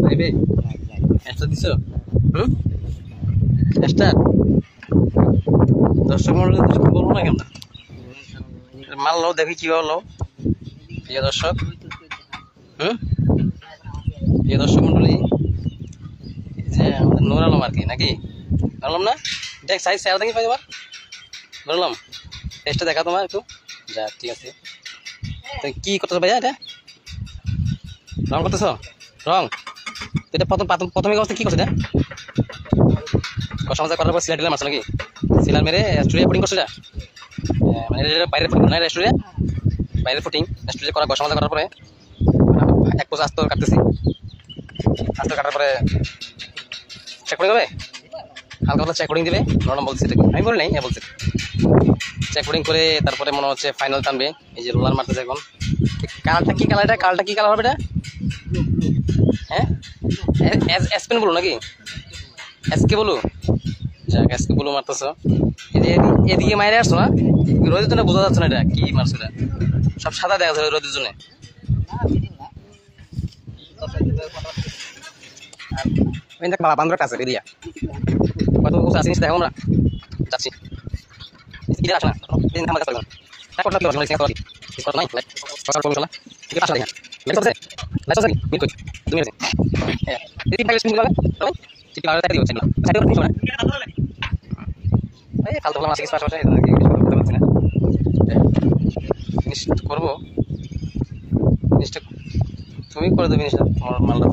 যাইবে একটা দিছো একটা দর্শক মন্ডলী বলবো না কেন মাল লো দেখি কিভাবে লো প্রিয় দর্শক প্রিয় দর্শক মন্ডলী যে আমাদের নোর আলম আর কি নাকি বললাম না দেখ সাইজ স্যার দেখি পাই তোমার বললাম টেস্টটা দেখা তোমার একটু যাক ঠিক আছে তো কি করতেছো ভাইয়া এটা রং করতেছ রং এটা প্রথমে অবস্থা কি করছে এটা কষা মাজা করার পর সিলার দিলাম মারছো নাকি সিলার মেরে স্টুডিও পুটিং করছো এটা মানে এটা বাইরের ফুটিং না স্টুডিও বাইরের ফুটিং স্টুডিও করা কষা মাজা করার পরে এক পোষ আস্ত কাটতেছি আস্ত কাটার পরে চেক করে দেবে হালকা হালকা চেক কোডিং দিবে নরম বলছি এটাকে আমি বলি নাই বলছি চেক কোডিং করে তারপরে মনে হচ্ছে ফাইনাল টানবে এই যে রোলার মারতেছে এখন কালারটা কি কালার এটা কালারটা কি কালার হবে এটা হ্যাঁ এসপেন বলো নাকি এসকে বলো যাক এসকে বলো মারতেছ এদিকে মাইরে আসছো না রোদের জন্য বোঝা যাচ্ছে না এটা কি মারছো এটা সব সাদা দেখা যাচ্ছে রোদের জন্য বাবা বান্ধব কাছে এরিয়া কত বছর আসিস দেখো আমরা যাচ্ছি কি আসে না দিন আমার কাছে না করতে হবে না করি কত নাই সকাল করব না ঠিক আছে দেখেন লাইট আছে লাইট আছে মিট কই 2 মিনিট হ্যাঁ দিদি ভাই শুনুন লাগা তবে ঠিক আছে তাই দিচ্ছেন না সাইড করতে না এই ফালতু বলা মাসিক স্পাশ আছে এটা কি করতে পারছ না নিশ্চিত করব নিশ্চিত তুমি করে দেবে নিশ্চিত তোমার মালটা